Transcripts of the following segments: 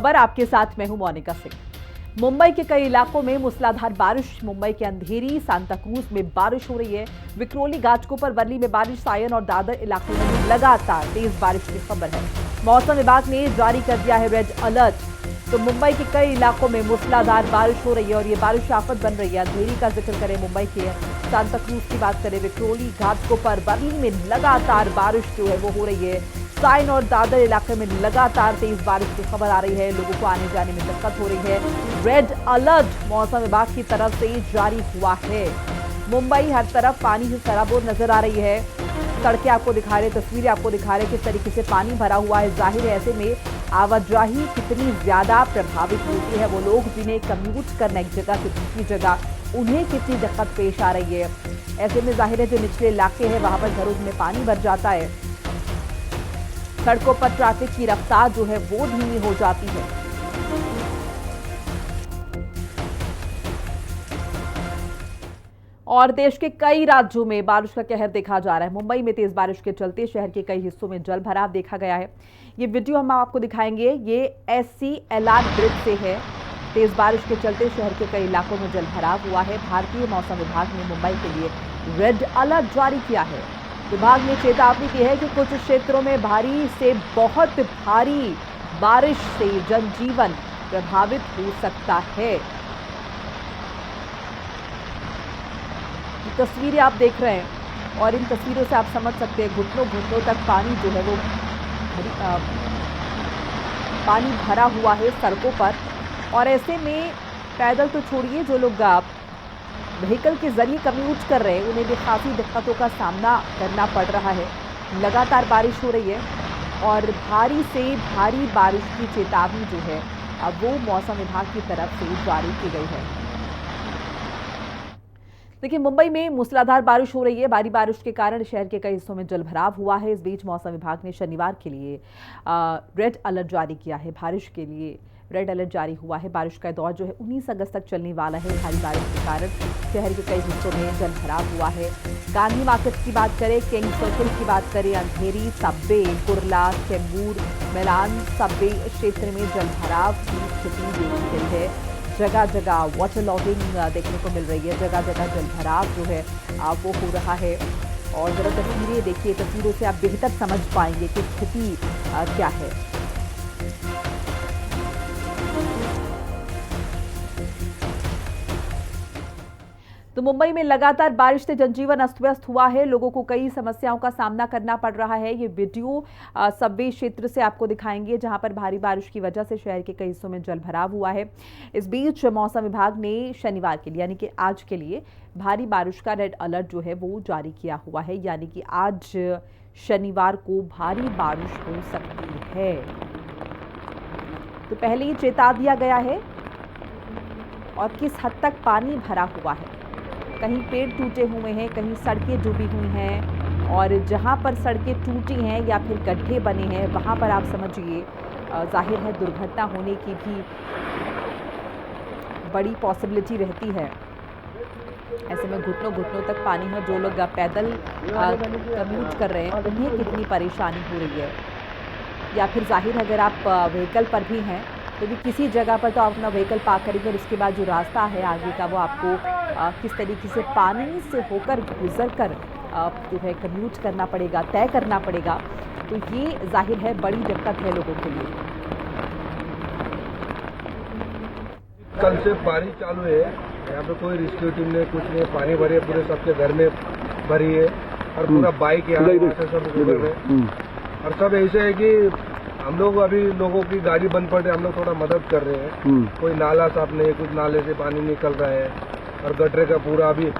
खबर आपके साथ मैं हूं मोनिका सिंह। मुंबई के कई इलाकों में मूसलाधार बारिश। मुंबई के अंधेरी, सांताक्रूज में बारिश हो रही है। विक्रोली, घाटकोपर, वर्ली में बारिश। सायन और दादर इलाकों में लगातार तेज बारिश की खबर है। मौसम विभाग ने जारी कर दिया है रेड अलर्ट। तो मुंबई के कई इलाकों में मूसलाधार बारिश हो रही है और ये बारिश आफत बन रही है। अंधेरी का जिक्र करें, मुंबई के सांताक्रूज की बात करें, विक्रोली, घाटकोपर, वर्ली में लगातार बारिश जो है वो हो रही है। साइन और दादर इलाके में लगातार तेज बारिश की खबर आ रही है। लोगों को आने जाने में दिक्कत हो रही है। रेड अलर्ट मौसम विभाग की तरफ से जारी हुआ है। मुंबई हर तरफ पानी से सराबोर नजर आ रही है। सड़कें आपको दिखा रहे, तस्वीरें आपको दिखा रहे किस तरीके से पानी भरा हुआ है। जाहिर है ऐसे में आवाजाही कितनी ज्यादा प्रभावित होती है। वो लोग जिन्हें कम्यूट करना एक जगह से दूसरी जगह, उन्हें कितनी दिक्कत पेश आ रही है। ऐसे में जाहिर है जो निचले इलाके हैं वहां पर घरों में पानी भर जाता है। सड़कों पर ट्रैफिक की रफ्तार जो है वो धीमी हो जाती है। और देश के कई राज्यों में बारिश का कहर देखा जा रहा है। मुंबई में तेज बारिश के चलते शहर के कई हिस्सों में जल भराव देखा गया है। ये वीडियो हम आपको दिखाएंगे। ये SCLR ब्रिज से है। तेज बारिश के चलते शहर के कई इलाकों में जल भराव हुआ है। भारतीय मौसम विभाग ने मुंबई के लिए रेड अलर्ट जारी किया है। विभाग ने चेतावनी दी है कि कुछ क्षेत्रों में भारी से बहुत भारी बारिश से जनजीवन प्रभावित हो सकता है। तस्वीरें आप देख रहे हैं और इन तस्वीरों से आप समझ सकते हैं घुटनों घुटनों तक पानी जो है वो पानी भरा हुआ है सड़कों पर। और ऐसे में पैदल तो छोड़िए, जो लोग व्हीकल के जरिए कम्यूट कर रहे हैं उन्हें भी काफ़ी दिक्कतों का सामना करना पड़ रहा है। लगातार बारिश हो रही है और भारी से भारी बारिश की चेतावनी जो है अब वो मौसम विभाग की तरफ से जारी की गई है। देखिए, मुंबई में मूसलाधार बारिश हो रही है। भारी बारिश के कारण शहर के कई हिस्सों में जलभराव हुआ है। इस बीच मौसम विभाग ने शनिवार के लिए रेड अलर्ट जारी किया है। बारिश के लिए रेड अलर्ट जारी हुआ है। बारिश का दौर जो है 19 अगस्त तक चलने वाला है। भारी बारिश के कारण शहर के कई हिस्सों में जलभराव हुआ है। गांधी मार्केट की बात करें, किंग सर्किल की बात करें, अंधेरी, सबवे, कुर्ला, चेंबूर, मैदान सबवे क्षेत्र में जलभराव की स्थिति देखी गई है। जगह जगह वाटर लॉगिंग देखने को मिल रही है। जगह जगह जलभराव जो है वो हो रहा है। और जरा तस्वीरें देखिए, तस्वीरों से आप बेहतर समझ पाएंगे कि स्थिति क्या है। तो मुंबई में लगातार बारिश से जनजीवन अस्त व्यस्त हुआ है। लोगों को कई समस्याओं का सामना करना पड़ रहा है। ये वीडियो सबवे क्षेत्र से आपको दिखाएंगे जहां पर भारी बारिश की वजह से शहर के कई हिस्सों में जलभराव हुआ है। इस बीच मौसम विभाग ने शनिवार के लिए यानी कि आज के लिए भारी बारिश का रेड अलर्ट जो है वो जारी किया हुआ है। यानी कि आज शनिवार को भारी बारिश हो सकती है। तो पहले ही चेता दिया गया है और किस हद तक पानी भरा हुआ है। कहीं पेड़ टूटे हुए हैं, कहीं सड़कें डूबी हुई हैं। और जहां पर सड़कें टूटी हैं या फिर गड्ढे बने हैं वहां पर आप समझिए जाहिर है दुर्घटना होने की भी बड़ी पॉसिबिलिटी रहती है। ऐसे में घुटनों घुटनों तक पानी है। जो लोग पैदल कम्यूट कर रहे हैं उन्हें कितनी परेशानी हो रही है। या फिर जाहिर है अगर आप व्हीकल पर भी हैं तो भी किसी जगह पर तो आप अपना व्हीकल पार्क करेंगे और उसके बाद जो रास्ता है आगे का वो आपको किस तरीके से पानी से होकर गुजर कर जो है कम्यूट करना पड़ेगा, तय करना पड़ेगा। तो ये जाहिर है बड़ी दिक्कत है लोगों के लिए। कल से बारिश चालू है। यहाँ पे कोई रेस्क्यू टीम नहीं, कुछ नहीं। पानी भरी है, पूरे सबके घर में भरी है और पूरा बाइक यहाँ से सब गुजर रहे। और सब ऐसे है कि हम लोग अभी लोगों की गाड़ी बंद पड़ रही है, हम लोग थोड़ा मदद कर रहे हैं। कोई नाला साफ नहीं, कुछ नाले से पानी निकल रहा है और गटरे का पूरा अभी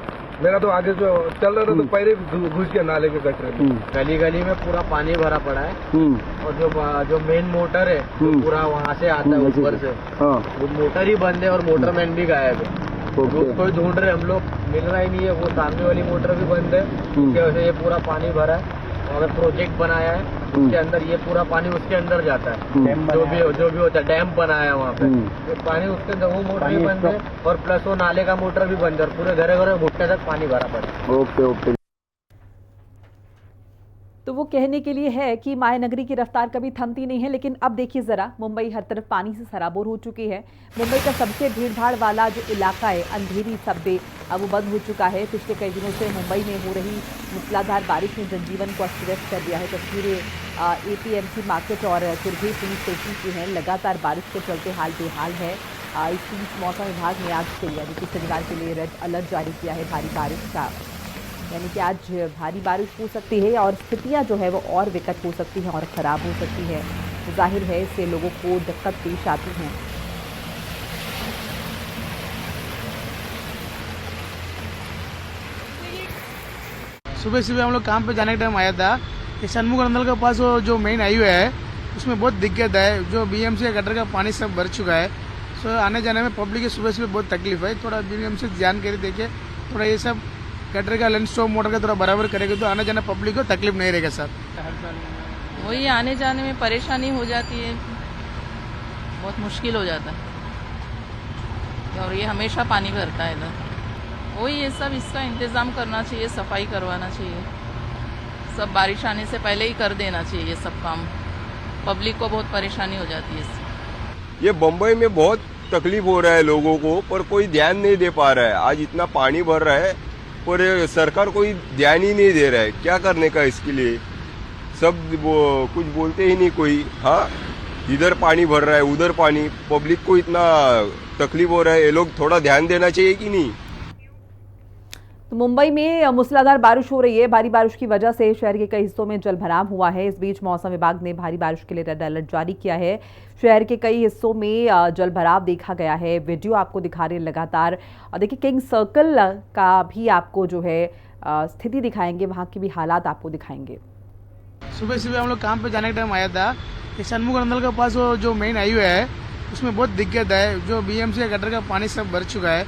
मेरा तो आगे जो चल रहा था तो पहले घुस गया नाले के गटरे में। गली गली में पूरा पानी भरा पड़ा है। और जो मेन मोटर है तो पूरा वहाँ से आता है ऊपर से। वो मोटर ही बंद है और मोटरमैन भी गायब है। उसको ढूंढ रहे हम लोग, मिल रहा ही नहीं है। वो सामने वाली मोटर भी बंद है, उसकी वजह से ये पूरा पानी भरा है। और प्रोजेक्ट बनाया है उसके अंदर ये पूरा पानी उसके अंदर जाता है। जो भी होता है डैम बनाया है वहाँ पे, ये पानी उसके अंदर वो मोटर भी बंद है और प्लस वो नाले का मोटर भी बंद है और पूरे घरे घरे घुटने तक पानी भरा पड़ा है। ओके। तो वो कहने के लिए है कि मायानगरी की रफ्तार कभी थमती नहीं है, लेकिन अब देखिए जरा, मुंबई हर तरफ पानी से सराबोर हो चुकी है। मुंबई का सबसे भीड़भाड़ वाला जो इलाका है, अंधेरी सबवे, अब वो बंद हो चुका है। पिछले कई दिनों से मुंबई में हो रही मूसलाधार बारिश ने जनजीवन को अस्त व्यस्त कर दिया है। तस्वीरें APMC मार्केट और कुर्घी पुलिस स्टेशन की हैं। लगातार बारिश के चलते हाल बेहाल है। इस बीच मौसम विभाग ने आज से यानी कि शनिवार के लिए रेड अलर्ट जारी किया है भारी बारिश का, यानी कि आज भारी बारिश हो सकती है और स्थितियां जो है वो और विकट हो सकती हैं और ख़राब हो सकती है। जाहिर है इससे लोगों को दिक्कत पेश आती हैं। सुबह सुबह हम लोग काम पे जाने का टाइम आया था कि सन्मुख अंदल के पास वो जो मेन हाईवे है उसमें बहुत दिक्कत है। जो BMC का गटर का पानी सब भर चुका है। सो आने जाने में पब्लिक की सुबह सुबह बहुत तकलीफ है। थोड़ा BMC जानकारी देके थोड़ा ये सब गटर का लेंस स्टॉप मोटर का थोड़ा बराबर करेगा तो आने जाने पब्लिक को तकलीफ नहीं रहेगा सर। वही आने जाने में परेशानी हो जाती है, बहुत मुश्किल हो जाता है और ये हमेशा पानी भरता है इधर। वही ये सब इसका इंतज़ाम करना चाहिए, सफाई करवाना चाहिए, सब बारिश आने से पहले ही कर देना चाहिए ये सब काम। पब्लिक को बहुत परेशानी हो जाती है इससे। ये बम्बई में बहुत तकलीफ हो रहा है लोगों को, पर कोई ध्यान नहीं दे पा रहा है। आज इतना पानी भर रहा है पर सरकार कोई ध्यान ही नहीं दे रहा है। क्या करने का इसके लिए, सब वो कुछ बोलते ही नहीं कोई। हाँ, इधर पानी भर रहा है उधर पानी, पब्लिक को इतना तकलीफ हो रहा है। ये लोग थोड़ा ध्यान देना चाहिए कि नहीं। तो मुंबई में मूसलाधार बारिश हो रही है। भारी बारिश की वजह से शहर के कई हिस्सों में जलभराव हुआ है। इस बीच मौसम विभाग ने भारी बारिश के लिए रेड अलर्ट जारी किया है। शहर के कई हिस्सों में जलभराव देखा गया है। वीडियो आपको दिखा रहे हैं लगातार। और देखिए, किंग सर्कल का भी आपको जो है स्थिति दिखाएंगे, वहाँ की भी हालात आपको दिखाएंगे। सुबह सुबह हम लोग काम पे जाने का टाइम आया था कि सन्मुख अंदल के पास वो जो मेन हाईवे है उसमें बहुत दिक्कत है। जो BMC का गटर का पानी सब भर चुका है।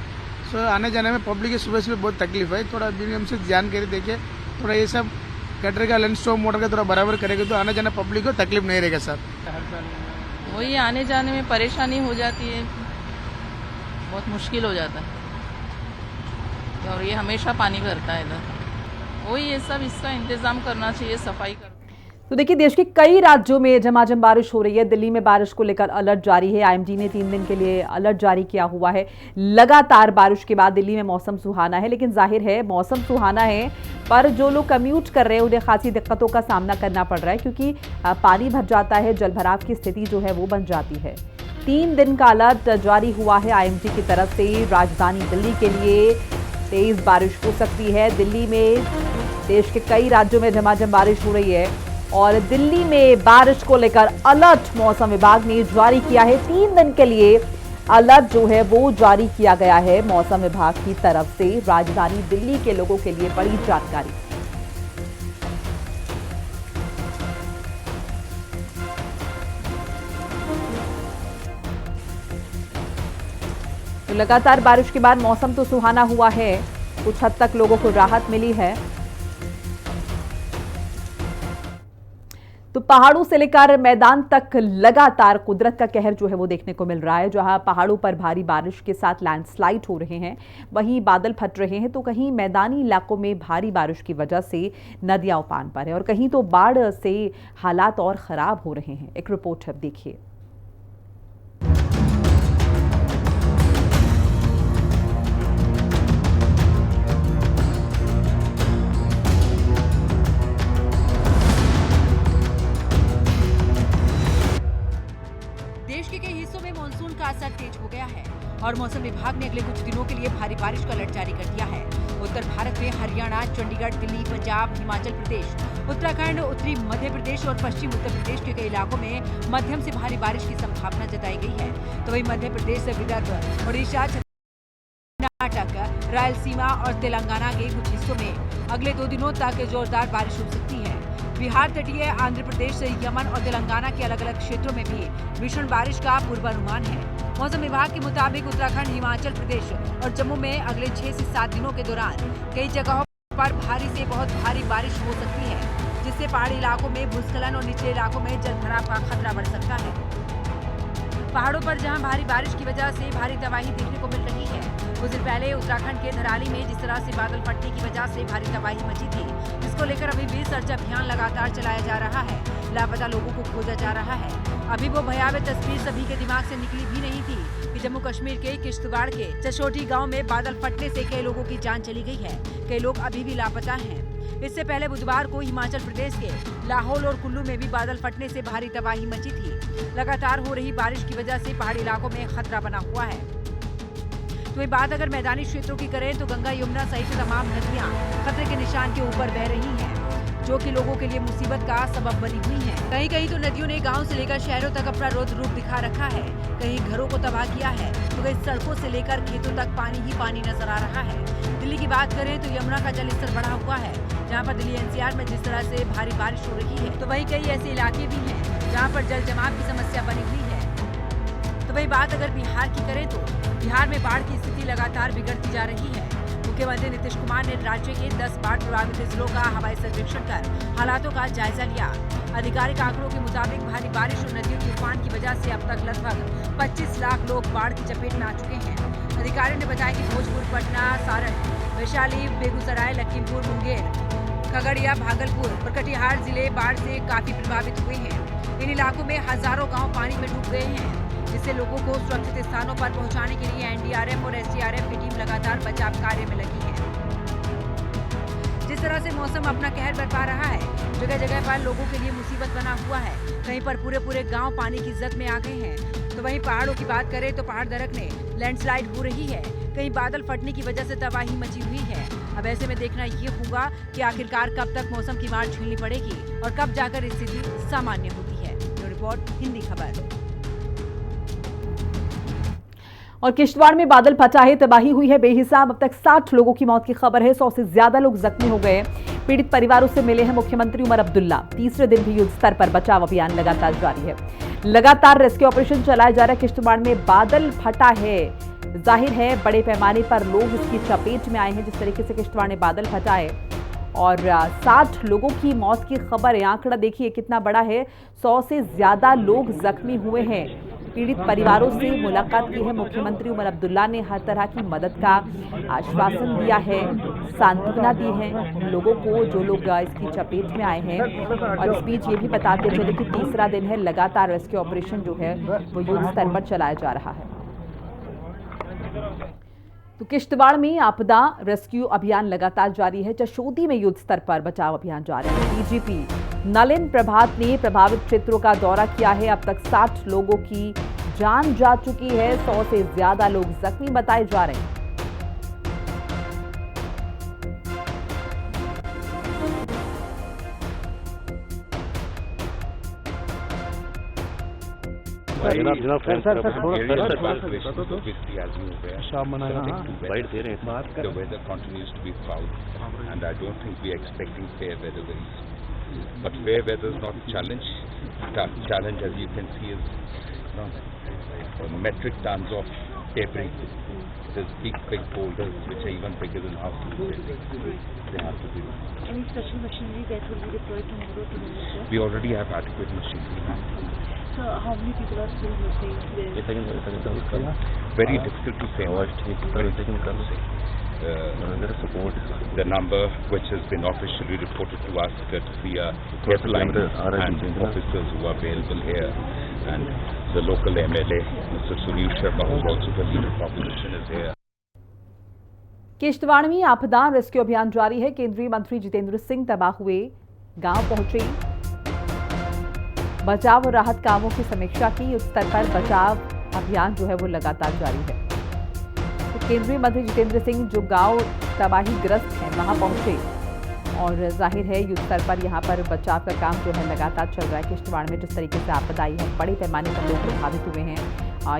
सो आने जाने में पब्लिक की सुबह सुबह बहुत तकलीफ है। थोड़ा BMC जानकारी देके थोड़ा ये सब गटर का लेंस स्टॉप मोटर का थोड़ा बराबर करेगा तो आने जाने पब्लिक को तकलीफ नहीं रहेगा सर। वही आने जाने में परेशानी हो जाती है, बहुत मुश्किल हो जाता है और ये हमेशा पानी भरता है इधर। वही ये सब इसका इंतज़ाम करना चाहिए, सफाई कर। तो देखिए, देश के कई राज्यों में झमाझम बारिश हो रही है। दिल्ली में बारिश को लेकर अलर्ट जारी है। IMD ने 3 दिन के लिए अलर्ट जारी किया हुआ है। लगातार बारिश के बाद दिल्ली में मौसम सुहाना है, लेकिन जाहिर है मौसम सुहाना है पर जो लोग कम्यूट कर रहे हैं उन्हें खासी दिक्कतों का सामना करना पड़ रहा है, क्योंकि पानी भर जाता है, जलभराव की स्थिति जो है वो बन जाती है। 3 दिन का अलर्ट जारी हुआ है IMD की तरफ से। राजधानी दिल्ली के लिए तेज बारिश हो सकती है। दिल्ली में देश के कई राज्यों में झमाझम बारिश हो रही है और दिल्ली में बारिश को लेकर अलर्ट मौसम विभाग ने जारी किया है। 3 दिन के लिए अलर्ट जो है वो जारी किया गया है मौसम विभाग की तरफ से। राजधानी दिल्ली के लोगों के लिए बड़ी जानकारी। तो लगातार बारिश के बाद मौसम तो सुहाना हुआ है, कुछ हद तक लोगों को राहत मिली है। तो पहाड़ों से लेकर मैदान तक लगातार कुदरत का कहर जो है वो देखने को मिल रहा है। जहां पहाड़ों पर भारी बारिश के साथ लैंडस्लाइड हो रहे हैं, वहीं बादल फट रहे हैं, तो कहीं मैदानी इलाकों में भारी बारिश की वजह से नदियां उफान पर है और कहीं तो बाढ़ से हालात और खराब हो रहे हैं। एक रिपोर्ट अब देखिए। असर तेज हो गया है और मौसम विभाग ने अगले कुछ दिनों के लिए भारी बारिश का अलर्ट जारी कर दिया है। उत्तर भारत में हरियाणा, चंडीगढ़, दिल्ली, पंजाब, हिमाचल प्रदेश, उत्तराखंड, उत्तरी मध्य प्रदेश और पश्चिम उत्तर प्रदेश के कई इलाकों में मध्यम से भारी बारिश की संभावना जताई गई है। तो वहीं मध्य प्रदेश से विदर्भ, ओडिशा, कर्नाटक, रायलसीमा और तेलंगाना के कुछ हिस्सों में अगले 2 दिनों तक जोरदार बारिश हो सकती है। बिहार, तटीय आंध्र प्रदेश, यमन और तेलंगाना के अलग अलग क्षेत्रों में भी भीषण बारिश का पूर्वानुमान है। मौसम विभाग के मुताबिक उत्तराखंड, हिमाचल प्रदेश और जम्मू में अगले 6 से 7 दिनों के दौरान कई जगहों पर भारी से बहुत भारी बारिश हो सकती है, जिससे पहाड़ी इलाकों में भूस्खलन और निचले इलाकों में जलभराव का खतरा बढ़ सकता है। पहाड़ों पर जहां भारी बारिश की वजह से भारी तबाही देखने को मिल रही है। कुछ दिन पहले उत्तराखंड के धराली में जिस तरह से बादल फटने की वजह से भारी तबाही मची थी, जिसको लेकर अभी भी सर्च अभियान लगातार चलाया जा रहा है। लापता लोगों को खोजा जा रहा है। अभी वो भयावह तस्वीर सभी के दिमाग से निकली भी नहीं थी कि जम्मू कश्मीर के किश्तवाड़ के चशोटी गाँव में बादल फटने से कई लोगों की जान चली गई है। कई लोग अभी भी लापता हैं। इससे पहले बुधवार को हिमाचल प्रदेश के लाहौल और कुल्लू में भी बादल फटने से भारी तबाही मची थी। लगातार हो रही बारिश की वजह से पहाड़ी इलाकों में खतरा बना हुआ है। तो ये बात अगर मैदानी क्षेत्रों की करें तो गंगा, यमुना सहित तमाम नदियां खतरे के निशान के ऊपर बह रही हैं, जो कि लोगों के लिए मुसीबत का सबब बनी हुई है। कहीं कहीं तो नदियों ने गांव से लेकर शहरों तक अपना रौद्र रूप दिखा रखा है। कहीं घरों को तबाह किया है तो कहीं सड़कों से लेकर खेतों तक पानी ही पानी नजर आ रहा है। दिल्ली की बात करें तो यमुना का जल स्तर बढ़ा हुआ है। जहां पर दिल्ली एनसीआर में जिस तरह से भारी बारिश हो रही है, तो वहीं कई ऐसे इलाके भी हैं जहां पर जल जमाव की समस्या बनी हुई है। तो वही बात अगर बिहार की करें तो बिहार में बाढ़ की स्थिति लगातार बिगड़ती जा रही है। मुख्यमंत्री नीतीश कुमार ने राज्य के 10 बाढ़ प्रभावित जिलों का हवाई सर्वेक्षण कर हालातों का जायजा लिया। आधिकारिक आंकड़ों के मुताबिक भारी बारिश और नदियों के उफान की वजह से अब तक लगभग 25 लाख लोग बाढ़ की चपेट में आ चुके हैं। अधिकारियों ने बताया कि भोजपुर, पटना, सारण, वैशाली, बेगूसराय, लखीमपुर, मुंगेर, खगड़िया, भागलपुर और कटिहार जिले बाढ़ से काफी प्रभावित हुए हैं। इन इलाकों में हजारों गांव पानी में डूब गए हैं, जिससे लोगों को सुरक्षित स्थानों पर पहुंचाने के लिए एनडीआरएफ और एसडीआरएफ की टीम लगातार बचाव कार्य में लगी है। जिस तरह से मौसम अपना कहर बरपा रहा है, जगह जगह पर लोगों के लिए मुसीबत बना हुआ है। कहीं पर पूरे पूरे गांव पानी की जद में आ गए हैं। तो वहीं पहाड़ों की बात करें तो पहाड़ दरकने लैंडस्लाइड हो रही है। कहीं बादल फटने की वजह से तबाही मची हुई है। अब ऐसे में देखना ये होगा कि आखिरकार कब तक मौसम की मार झेलनी पड़ेगी और कब जाकर स्थिति सामान्य होती है। रिपोर्ट हिंदी खबर। और किश्तवाड़ में बादल फटा है, तबाही हुई है बेहिसाब। अब तक 60 लोगों की मौत की खबर है। 100 से ज्यादा लोग जख्मी हो गए। पीड़ित परिवारों से मिले हैं मुख्यमंत्री उमर अब्दुल्ला। तीसरे दिन भी युद्ध स्तर पर बचाव अभियान लगातार जारी है। लगातार रेस्क्यू ऑपरेशन चलाया जा रहा है। किश्तवाड़ में बादल फटा है, जाहिर है बड़े पैमाने पर लोग इसकी चपेट में आए हैं। जिस तरीके से किश्तवाड़ में बादल फटा है और 60 लोगों की मौत की खबर है। आंकड़ा देखिए कितना बड़ा है। 100 से ज्यादा लोग जख्मी हुए हैं। पीड़ित परिवारों से मुलाकात की है मुख्यमंत्री उमर अब्दुल्ला ने। हर तरह की मदद का आश्वासन दिया है, सांत्वना दी है लोगों को जो लोग इसकी चपेट में आए हैं। और इस बीच ये भी बताते चले कि तीसरा दिन है, लगातार रेस्क्यू ऑपरेशन जो है वो युद्ध स्तर पर चलाया जा रहा है। तो किश्तवाड़ में आपदा रेस्क्यू अभियान लगातार जारी है। चशोदी में युद्ध स्तर पर बचाव अभियान जारी है। डीजीपी नलिन प्रभात ने प्रभावित क्षेत्रों का दौरा किया है। अब तक 60 लोगों की जान जा चुकी है। 100 से ज्यादा लोग जख्मी बताए जा रहे हैं। The weather continues to be foul, and I don't think we are expecting fair weather very soon. But fair weather is not a challenge. Challenge, as you can see, is metric tons of debris. There's big boulders which are even bigger than house buildings. They have to be. Any special machinery that will be deployed tomorrow to monitor? We already have adequate machinery. So how many people are still missing there? Very difficult to say. The number which has been officially reported to us courtesy helpline and officers who are available here, and the local MLA, Mr. Sunil Sharma, who is also the leader of opposition, is here. Kishtwar में आपदा rescue अभियान जारी है। केंद्रीय मंत्री जितेंद्र सिंह तबाह हुए गांव पहुंचे, बचाव और राहत कामों की समीक्षा की। उस स्तर पर बचाव अभियान जो है वो लगातार जारी है। तो केंद्रीय मंत्री जितेंद्र सिंह जो गांव तबाहीग्रस्त हैं वहां पहुंचे और जाहिर है युद्ध स्तर पर यहां पर बचाव का काम जो है लगातार चल रहा है। किश्तवाड़ में जिस तरीके से आपदा आई है, बड़े पैमाने पर लोग प्रभावित हुए हैं।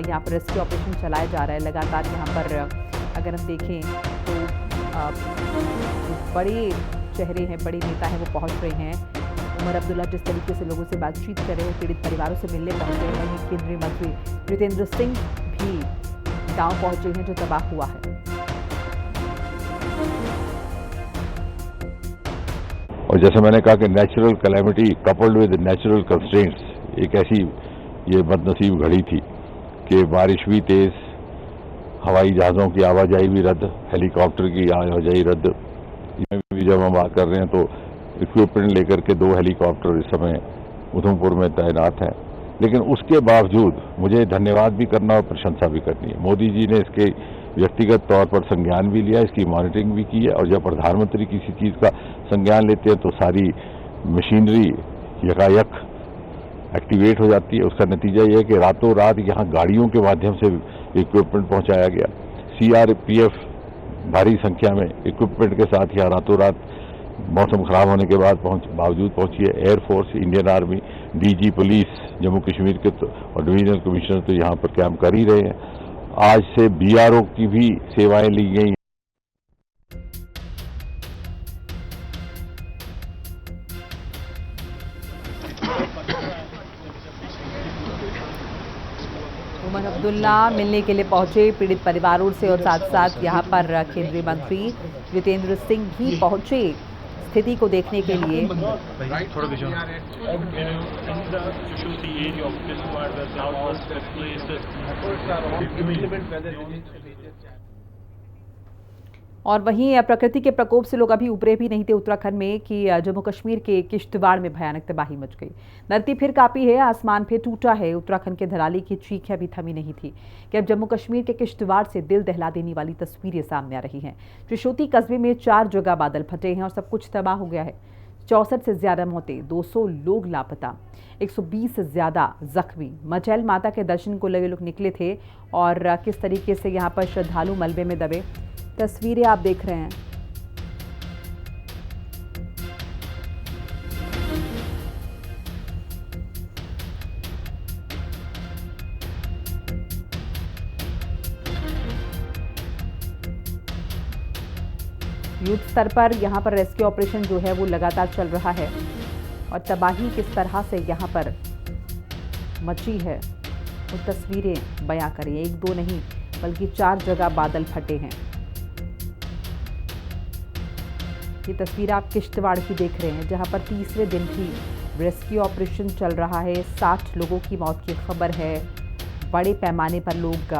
यहाँ पर रेस्क्यू ऑपरेशन चलाया जा रहा है लगातार। यहाँ पर अगर हम देखें तो बड़े चेहरे हैं, बड़े नेता हैं, वो पहुँच रहे हैं। उमर अब्दुल्ला जिस तरीके से लोगों से बातचीत कर रहे हैं, पीड़ित परिवारों से मिलने पहुंचे हैं, वहीं केंद्रीय मंत्री जितेंद्र सिंह भी गांव पहुंचे हैं जो तबाह हुआ है। और जैसे मैंने कहा कि natural calamity coupled with natural constraints, एक ऐसी ये बदनसीब घड़ी थी कि बारिश भी तेज, हवाई जहाज़ों की आवाजाही भी रद्द, हेलीकॉप्टर की आवाजाही रद्द। इसमें भी जब हम बात कर रहे हैं तो इक्विपमेंट लेकर के 2 हेलीकॉप्टर इस समय उधमपुर में तैनात हैं। लेकिन उसके बावजूद मुझे धन्यवाद भी करना और प्रशंसा भी करनी है। मोदी जी ने इसके व्यक्तिगत तौर पर संज्ञान भी लिया, इसकी मॉनिटरिंग भी की है, और जब प्रधानमंत्री किसी चीज़ का संज्ञान लेते हैं तो सारी मशीनरी यकायक एक्टिवेट हो जाती है। उसका नतीजा यह है कि रातों रात यहाँ गाड़ियों के माध्यम से इक्विपमेंट पहुंचाया गया। CRPF भारी संख्या में इक्विपमेंट के साथ यहाँ रातों रात मौसम खराब होने के बावजूद पहुंची है। Air force, Indian army, DG police Jammu Kashmir के और डिवीजनल कमिश्नर तो यहाँ पर कैंप कर ही रहे हैं। आज से BRO की भी सेवाएं ली गई। उमर अब्दुल्ला मिलने के लिए पहुंचे पीड़ित परिवारों से, और साथ साथ यहां पर केंद्रीय मंत्री जितेंद्र सिंह भी पहुंचे स्थिति को देखने के लिए। और वहीं प्रकृति के प्रकोप से लोग अभी उबरे भी नहीं थे उत्तराखंड में कि जम्मू कश्मीर के किश्तवाड़ में भयानक तबाही मच गई। धरती फिर कांपी है, आसमान फिर टूटा है। उत्तराखंड के धराली की चीख अभी थमी नहीं थी कि अब जम्मू कश्मीर के किश्तवाड़ से दिल दहला देने वाली तस्वीरें सामने आ रही हैं। त्रिशोती कस्बे में 4 जगह बादल फटे हैं और सब कुछ तबाह हो गया है। 64 से ज्यादा मौतें, 200 लोग लापता, 120 से ज्यादा जख्मी। मचैल माता के दर्शन को लगे लोग निकले थे और किस तरीके से यहाँ पर श्रद्धालु मलबे में दबे, तस्वीरें आप देख रहे हैं। युद्ध स्तर पर यहाँ पर रेस्क्यू ऑपरेशन जो है वो लगातार चल रहा है और तबाही किस तरह से यहाँ पर मची है वो तस्वीरें बयां करें। 1-2 नहीं बल्कि 4 जगह बादल फटे हैं। ये तस्वीर आप किश्तवाड़ की देख रहे हैं जहां पर तीसरे दिन भी रेस्क्यू ऑपरेशन चल रहा है। 60 लोगों की मौत की खबर है। बड़े पैमाने पर लोग